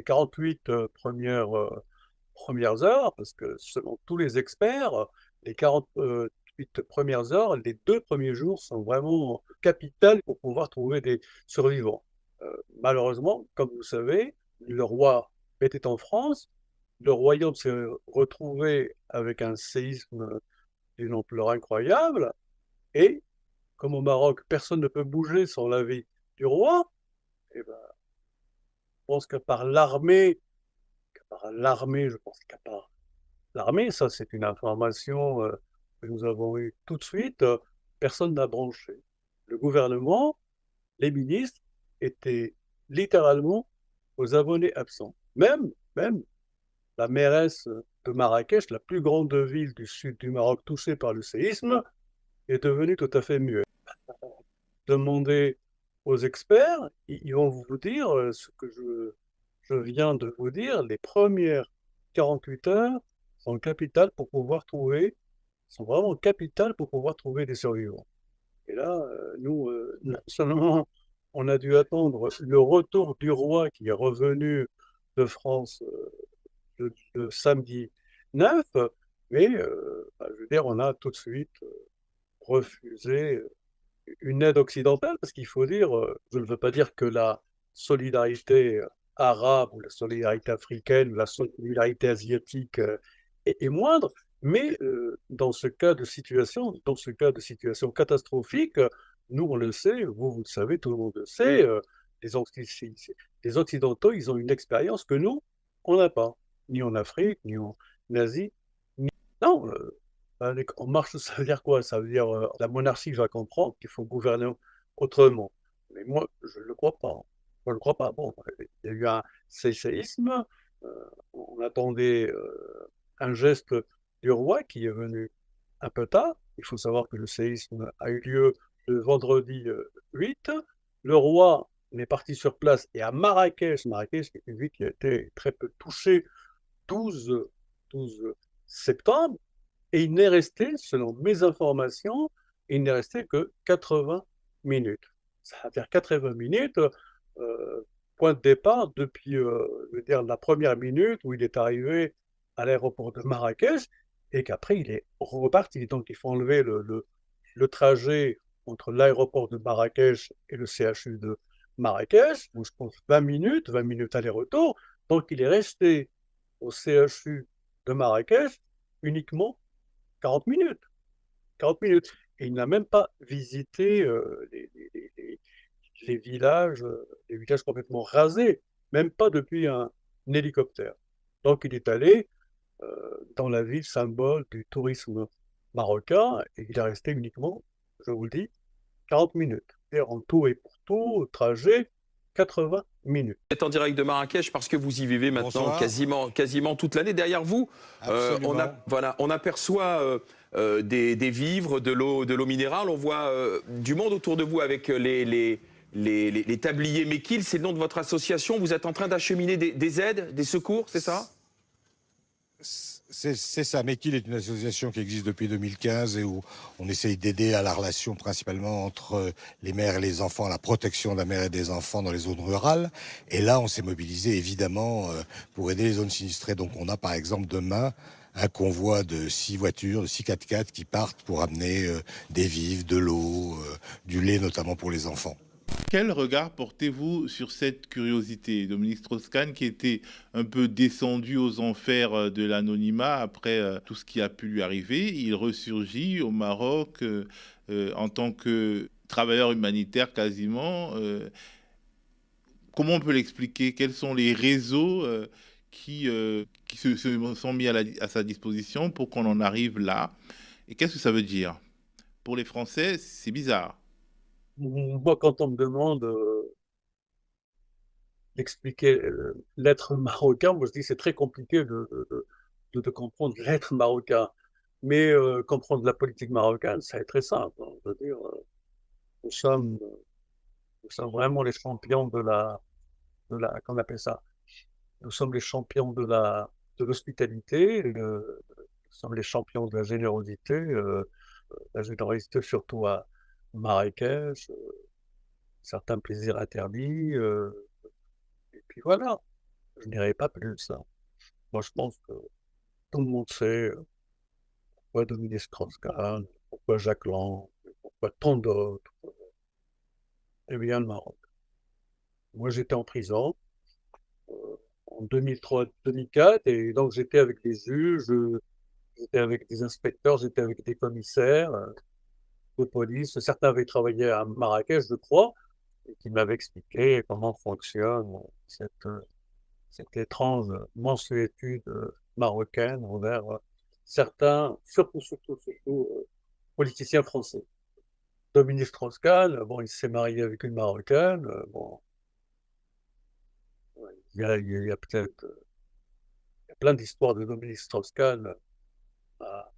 48 premières heures, parce que selon tous les experts, les 48 premières heures, les 2 premiers jours sont vraiment capitales pour pouvoir trouver des survivants. Malheureusement, comme vous savez, le roi était en France, le royaume s'est retrouvé avec un séisme d'une ampleur incroyable et comme au Maroc, personne ne peut bouger sans l'avis du roi, et ben, je pense je pense qu'à part l'armée, ça c'est une information que nous avons eue tout de suite, personne n'a branché. Le gouvernement, les ministres étaient littéralement aux abonnés absents. Même la mairesse de Marrakech, la plus grande ville du sud du Maroc touchée par le séisme, est devenue tout à fait muette. Demandez aux experts, ils vont vous dire ce que je viens de vous dire, les premières 48 heures sont capitales pour pouvoir trouver, sont vraiment capitales pour pouvoir trouver des survivants. Et là, nous, non seulement on a dû attendre le retour du roi qui est revenu de France le samedi 9, mais je veux dire, on a tout de suite refusé une aide occidentale, parce qu'il faut dire, je ne veux pas dire que la solidarité arabe ou la solidarité africaine ou la solidarité asiatique est moindre, mais dans ce cas de situation catastrophique, nous on le sait, vous le savez, tout le monde le sait, les Occidentaux, ils ont une expérience que nous, on n'a pas, ni en Afrique, ni en Asie, ni... Non, en marche, ça veut dire quoi? Ça veut dire la monarchie va comprendre qu'il faut gouverner autrement. Mais moi, je ne le crois pas. Je ne le crois pas. Bon, il y a eu un séisme, on attendait un geste du roi qui est venu un peu tard. Il faut savoir que le séisme a eu lieu le vendredi 8. Le roi est parti sur place et à Marrakech est une ville qui a été très peu touchée, 12, 12 septembre, et il n'est resté, selon mes informations, il n'est resté que 80 minutes. Ça va faire 80 minutes, point de départ depuis je veux dire, la première minute où il est arrivé à l'aéroport de Marrakech et qu'après il est reparti. Donc il faut enlever le trajet entre l'aéroport de Marrakech et le CHU de Marrakech, où je pense 20 minutes aller-retour. Donc il est resté au CHU de Marrakech uniquement 40 minutes. 40 minutes. Et il n'a même pas visité les villages complètement rasés, même pas depuis un hélicoptère. Donc il est allé dans la ville symbole du tourisme marocain et il est resté uniquement, je vous le dis, 40 minutes. Et en tout et pour tout, trajet, 80 minutes. Vous êtes en direct de Marrakech parce que vous y vivez maintenant Bonsoir. quasiment toute l'année. Derrière vous, Absolument. voilà, on aperçoit des vivres, de l'eau minérale. On voit du monde autour de vous avec les tabliers Mekil. C'est le nom de votre association. Vous êtes en train d'acheminer des aides, des secours, c'est ça? C'est ça. Mekil est une association qui existe depuis 2015 et où on essaye d'aider à la relation principalement entre les mères et les enfants, à la protection de la mère et des enfants dans les zones rurales. Et là, on s'est mobilisé évidemment pour aider les zones sinistrées. Donc on a par exemple demain un convoi de 6 voitures, de 6 4x4 qui partent pour amener des vivres, de l'eau, du lait notamment pour les enfants. Quel regard portez-vous sur cette curiosité? Dominique Strauss-Kahn, qui était un peu descendu aux enfers de l'anonymat après tout ce qui a pu lui arriver, il ressurgit au Maroc en tant que travailleur humanitaire quasiment. Comment on peut l'expliquer? Quels sont les réseaux qui se sont mis à sa disposition pour qu'on en arrive là? Et qu'est-ce que ça veut dire? Pour les Français, c'est bizarre. Moi, quand on me demande d'expliquer l'être marocain, moi je dis que c'est très compliqué de comprendre l'être marocain. Mais comprendre la politique marocaine, c'est très simple, hein. Je veux dire, nous sommes, nous sommes vraiment les champions qu'on appelle ça, nous sommes les champions de l'hospitalité, nous sommes les champions de la générosité surtout à Marrakech, certains plaisirs interdits, et puis voilà. Je n'irai pas plus, hein. Moi, je pense que tout le monde sait pourquoi Dominique Strauss-Kahn, pourquoi Jacques Lang, pourquoi tant d'autres, eh bien, le Maroc. Moi, j'étais en prison en 2003-2004, et donc j'étais avec des juges, j'étais avec des inspecteurs, j'étais avec des commissaires de police. Certains avaient travaillé à Marrakech, je crois, et qui m'avaient expliqué comment fonctionne cette étrange mansuétude marocaine envers certains, surtout politiciens français. Dominique Strauss-Kahn, bon, il s'est marié avec une Marocaine, bon, ouais, il y a peut-être il y a plein d'histoires de Dominique Strauss-Kahn à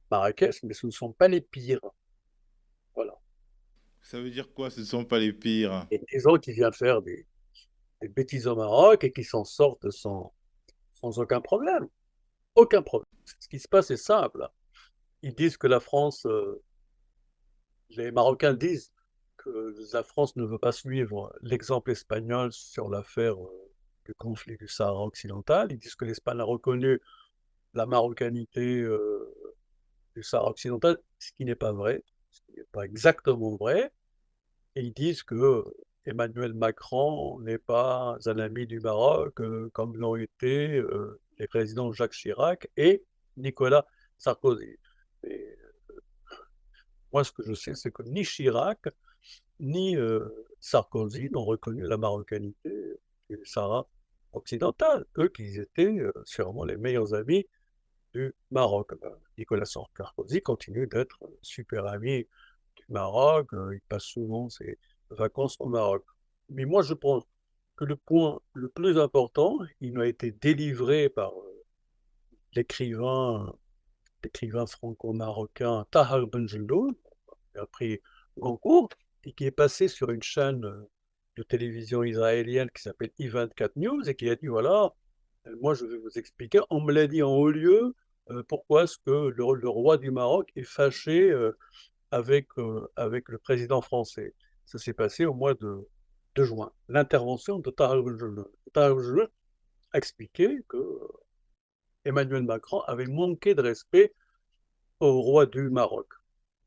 Marrakech, mais ce ne sont pas les pires. Voilà. Ça veut dire quoi? Ce ne sont pas les pires. Et des gens qui viennent faire des bêtises au Maroc et qui s'en sortent sans aucun problème. Aucun problème. Ce qui se passe est simple. Ils disent que la France, les Marocains disent que la France ne veut pas suivre l'exemple espagnol sur l'affaire du conflit du Sahara occidental. Ils disent que l'Espagne a reconnu la marocanité du Sahara occidental, ce qui n'est pas vrai, ce qui n'est pas exactement vrai. Et ils disent que Emmanuel Macron n'est pas un ami du Maroc, comme l'ont été les présidents Jacques Chirac et Nicolas Sarkozy. Et moi, ce que je sais, c'est que ni Chirac, ni Sarkozy n'ont reconnu la marocanité du Sahara occidental, eux qui étaient sûrement les meilleurs amis du Maroc. Nicolas Sarkozy continue d'être super ami du Maroc, il passe souvent ses vacances au Maroc. Mais moi, je pense que le point le plus important, il a été délivré par l'écrivain l'écrivain franco-marocain Tahar Benjelloun, qui a pris Goncourt, et qui est passé sur une chaîne de télévision israélienne qui s'appelle I24 News, et qui a dit, voilà, moi je vais vous expliquer, on me l'a dit en haut lieu, pourquoi est-ce que le roi du Maroc est fâché avec le président français. Ça s'est passé au mois de juin. L'intervention de Tahar Benjelloun. Tahar Benjelloun a expliqué que Emmanuel Macron avait manqué de respect au roi du Maroc.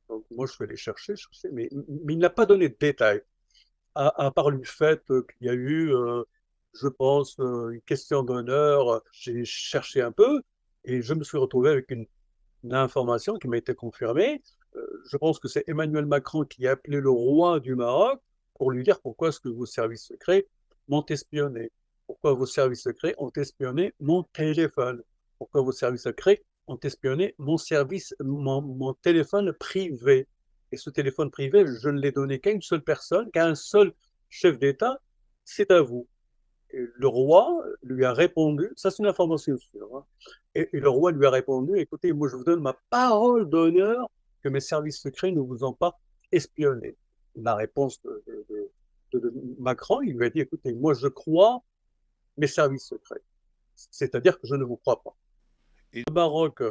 Donc moi, je suis allé chercher, mais il n'a pas donné de détails, à part le fait qu'il y a eu, je pense, une question d'honneur. J'ai cherché un peu et je me suis retrouvé avec une information qui m'a été confirmée. Je pense que c'est Emmanuel Macron qui a appelé le roi du Maroc pour lui dire pourquoi est-ce que vos services secrets m'ont espionné, pourquoi vos services secrets ont espionné mon téléphone, pourquoi vos services secrets ont espionné mon téléphone privé. Et ce téléphone privé, je ne l'ai donné qu'à une seule personne, qu'à un seul chef d'État, c'est à vous. Et le roi lui a répondu, ça c'est une information sûre, hein, et le roi lui a répondu, écoutez, moi je vous donne ma parole d'honneur que mes services secrets ne vous ont pas espionné. La réponse de Macron, il lui a dit, écoutez, moi je crois mes services secrets, c'est-à-dire que je ne vous crois pas. Et Le Maroc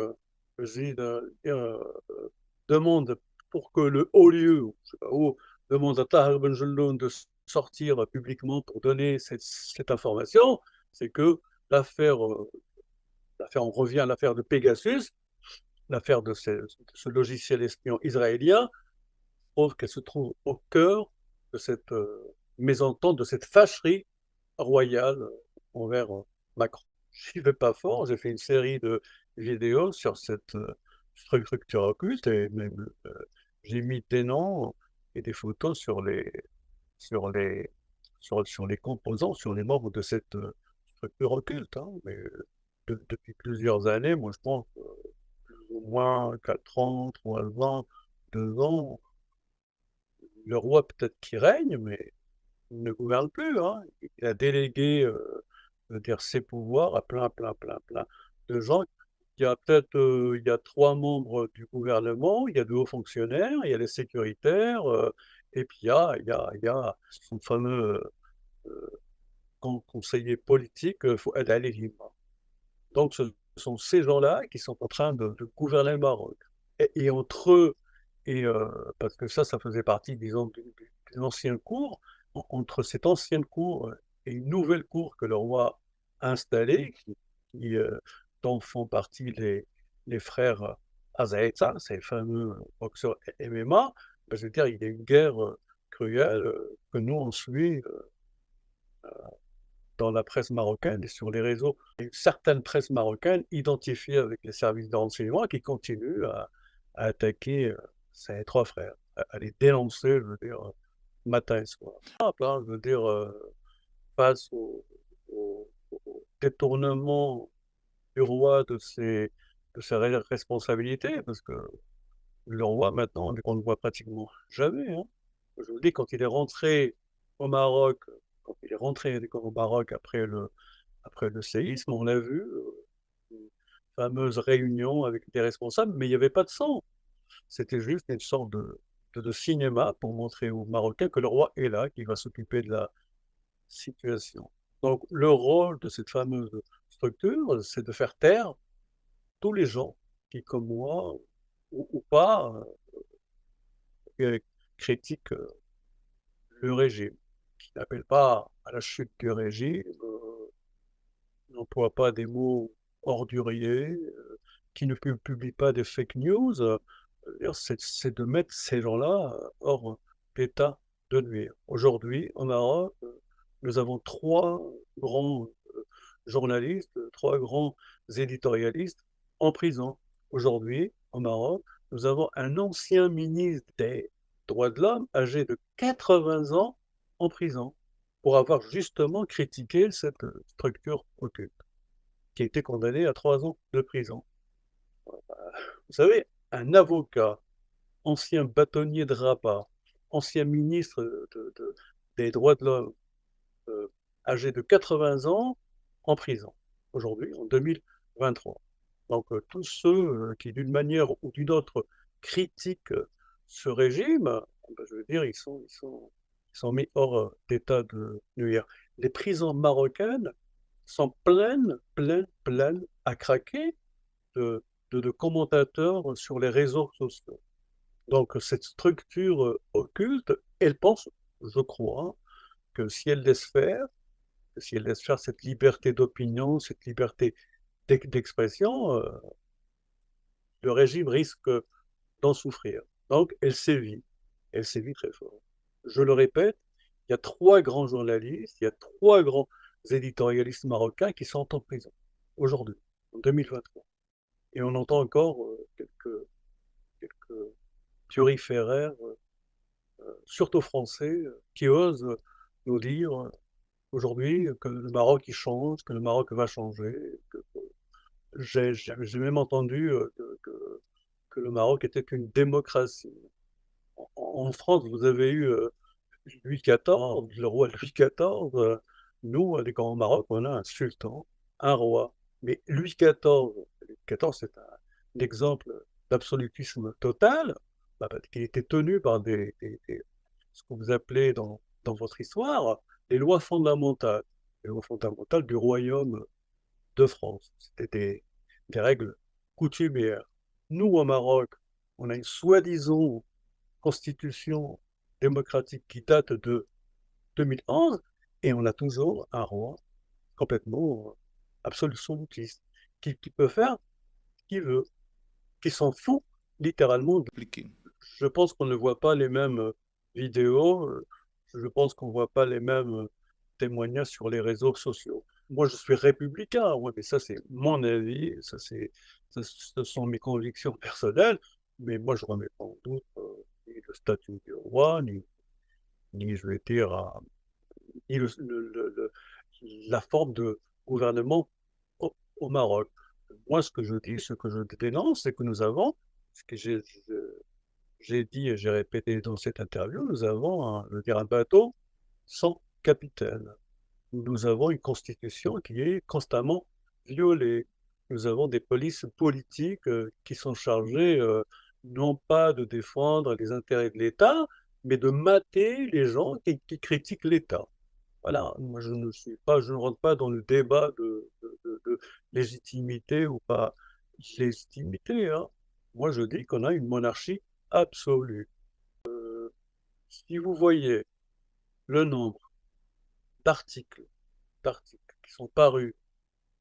demande pour que le haut lieu, je sais pas où, demande à Tahar Benjelloun de sortir publiquement pour donner cette information, c'est que l'affaire, l'affaire, on revient à l'affaire de Pegasus, l'affaire de ce logiciel espion israélien, prouve qu'elle se trouve au cœur de cette mésentente, de cette fâcherie royale envers Macron. J'y vais pas fort, j'ai fait une série de vidéos sur cette structure occulte et même j'ai mis des noms et des photos sur les, sur les composants, sur les membres de cette structure occulte, hein. Mais depuis plusieurs années, moi je pense plus ou moins 4 ans, 3 ans, 2 ans, le roi peut-être qui règne, mais il ne gouverne plus, hein. Il a délégué dire, ses pouvoirs à plein de gens. Il y a peut-être il y a 3 membres du gouvernement, il y a 2 hauts fonctionnaires, il y a les sécuritaires, et puis il y a son fameux conseiller politique, Fouad Ali. Donc ce sont ces gens-là qui sont en train de gouverner le Maroc. Et entre eux, et, parce que ça faisait partie, disons, d'une ancienne cour, entre cette ancienne cour et une nouvelle cour que le roi installés, qui, dont font partie les frères Azaeta, ces fameux boxeurs MMA. Ben, je veux dire, il y a une guerre cruelle que nous, on suit dans la presse marocaine et sur les réseaux. Et certaines presses marocaines identifiées avec les services de renseignement qui continuent à attaquer ces trois frères, à les dénoncer, je veux dire, matin et soir. Simple, hein, je veux dire, face au détournement du roi de ses responsabilités, parce que le roi, maintenant, on ne le voit pratiquement jamais. Hein. Je vous dis, quand il est rentré au Maroc, quand il est rentré au Maroc après le séisme, on a vu une fameuse réunion avec des responsables, mais il n'y avait pas de sang. C'était juste une sorte de cinéma pour montrer aux Marocains que le roi est là, qu'il va s'occuper de la situation. Donc, le rôle de cette fameuse structure, c'est de faire taire tous les gens qui, comme moi, ou pas, critiquent le régime, qui n'appellent pas à la chute du régime, n'emploie pas des mots orduriers, qui ne publie pas des fake news, c'est de mettre ces gens-là hors d'état de nuire. Aujourd'hui, au Maroc, nous avons trois grands journalistes, trois grands éditorialistes en prison. Aujourd'hui, au Maroc, nous avons un ancien ministre des droits de l'homme, âgé de 80 ans, en prison, pour avoir justement critiqué cette structure occulte, qui a été condamné à 3 ans de prison. Vous savez, un avocat, ancien bâtonnier de Rabat, ancien ministre des droits de l'homme, âgé de 80 ans, en prison, aujourd'hui, en 2023. Donc tous ceux qui, d'une manière ou d'une autre, critiquent ce régime, ben, je veux dire, ils sont mis hors d'état de nuire. Les prisons marocaines sont pleines à craquer de, de commentateurs sur les réseaux sociaux. Donc cette structure occulte, elle pense, je crois, que si elle laisse faire, si elle laisse faire cette liberté d'opinion, cette liberté d'expression, le régime risque d'en souffrir. Donc elle sévit très fort. Je le répète, il y a trois grands journalistes, il y a trois grands éditorialistes marocains qui sont en prison aujourd'hui, en 2023. Et on entend encore quelques turiféraires, surtout français, qui osent nous dire aujourd'hui que le Maroc il change, que le Maroc va changer. J'ai même entendu que le Maroc était une démocratie. En France, vous avez eu Louis XIV, le roi Louis XIV. Nous, au Maroc, on a un sultan, un roi. Mais Louis XIV, c'est un exemple d'absolutisme total, bah, parce qu'il était tenu par ce que vous appelez dans votre histoire les lois fondamentales, les lois fondamentales du royaume de France. C'était des règles coutumières. Nous, au Maroc, on a une soi-disant constitution démocratique qui date de 2011 et on a toujours un roi complètement absolutiste qui peut faire ce qu'il veut, qui s'en fout littéralement. Je pense qu'on ne voit pas les mêmes vidéos, je pense qu'on ne voit pas les mêmes témoignages sur les réseaux sociaux. Moi, je suis républicain, ouais, mais ça, c'est mon avis, ce sont mes convictions personnelles, mais moi, je ne remets pas en doute ni le statut du roi, ni je vais dire, ni la forme de gouvernement au Maroc. Moi, ce que je dis, ce que je dénonce, c'est que nous avons, ce que j'ai dit et j'ai répété dans cette interview, nous avons un bateau sans capitaine. Nous avons une constitution qui est constamment violée. Nous avons des polices politiques qui sont chargées non pas de défendre les intérêts de l'État, mais de mater les gens qui critiquent l'État. Voilà, moi je ne rentre pas dans le débat de légitimité ou pas légitimité, hein. Moi je dis qu'on a une monarchie absolue. Si vous voyez le nombre d'articles qui sont parus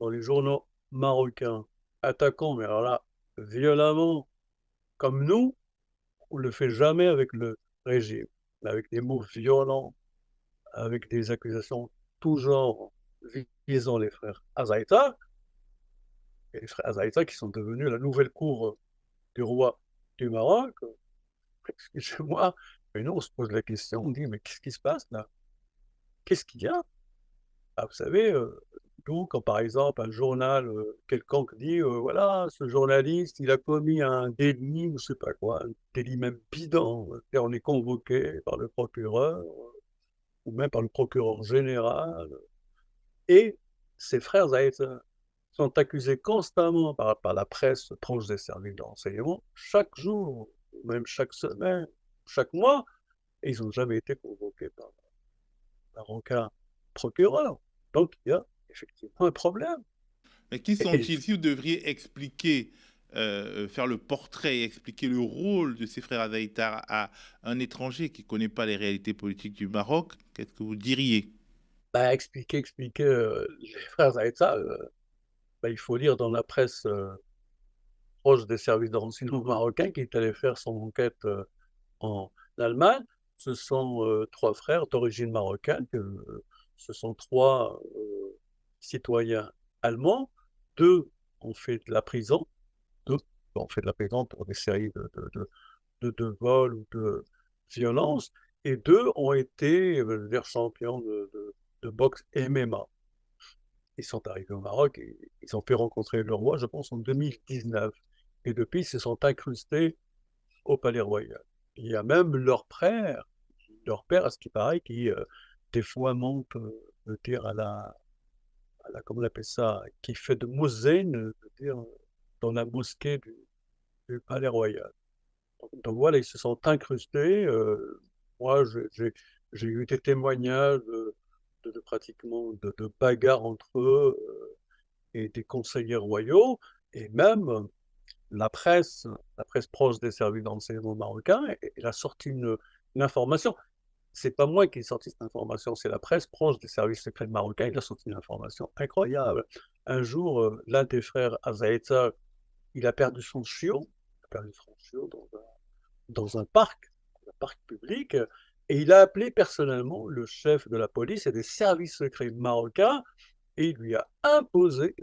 dans les journaux marocains, attaquant, mais alors là, violemment, comme nous, on ne le fait jamais avec le régime, mais avec des mots violents, avec des accusations tout genre visant les frères Azaïta, et les frères Azaïta qui sont devenus la nouvelle cour du roi du Maroc. Excusez-moi, mais nous, on se pose la question, on dit, mais qu'est-ce qui se passe là? Qu'est-ce qu'il y a? Ah, vous savez, nous, quand par exemple un journal quelconque dit, voilà, ce journaliste, il a commis un délit, ou je sais pas quoi, un délit même bidon, et on est convoqué par le procureur, ou même par le procureur général, et ses frères Zaïta sont accusés constamment par la presse proche des services de renseignement, chaque jour, même chaque semaine, chaque mois, et ils n'ont jamais été convoqués par aucun procureur. Donc il y a effectivement un problème. Mais qui Et sont-ils? Si vous devriez expliquer, faire le portrait, expliquer le rôle de ces frères Azaïtar à un étranger qui ne connaît pas les réalités politiques du Maroc, qu'est-ce que vous diriez? bah, expliquer les frères Zaïta, bah, il faut lire dans la presse proche des services de renseignement marocains qui est allé faire son enquête en Allemagne. Ce sont 3 frères d'origine marocaine, ce sont 3 citoyens allemands. 2 ont fait de la prison, 2 ont fait de la prison pour des séries de vols ou de violences, et 2 ont été, je veux dire, champions de boxe MMA. Ils sont arrivés au Maroc et ils ont fait rencontrer le roi, je pense, en 2019. Et depuis, ils se sont incrustés au Palais Royal. Il y a même leur père, à ce qui paraît, qui des fois monte, dire comment on appelle ça, qui fait de muezzin, dire, dans la mosquée du Palais Royal. Donc voilà, ils se sont incrustés. Moi, j'ai eu des témoignages pratiquement de bagarres entre eux et des conseillers royaux, et même la presse proche des services d'enseignement marocains, elle a sorti une information. C'est pas moi qui ai sorti cette information, c'est la presse proche des services secrets marocains. Il a sorti une information incroyable. Un jour, l'un des frères Azaïta, il a perdu son chiot, dans un parc public, et il a appelé personnellement le chef de la police et des services secrets marocains, et il lui a imposé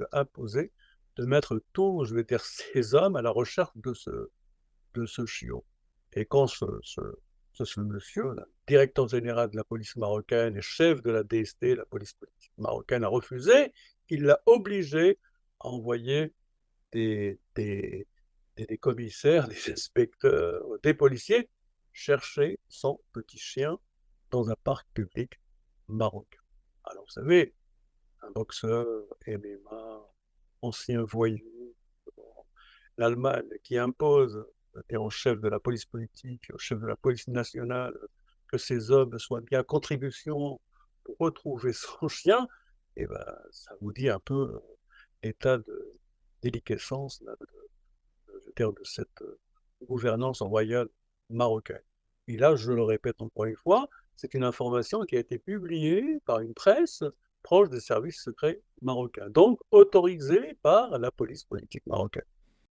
de mettre tous, je vais dire, ses hommes à la recherche de ce chiot. Et quand ce monsieur, là, directeur général de la police marocaine et chef de la DST, la police politique marocaine, a refusé, il l'a obligé à envoyer des, des, des commissaires, des inspecteurs, des policiers chercher son petit chien dans un parc public marocain. Alors vous savez, un boxeur, MMA, ancien voyou, l'Allemagne qui impose au chef de la police politique, au chef de la police nationale, que ces hommes soient bien à contribution pour retrouver son chien, et ben, ça vous dit un peu l'état de déliquescence là, de cette gouvernance royale marocaine. Et là, je le répète encore une fois, c'est une information qui a été publiée par une presse proche des services secrets marocains, donc autorisée par la police politique marocaine.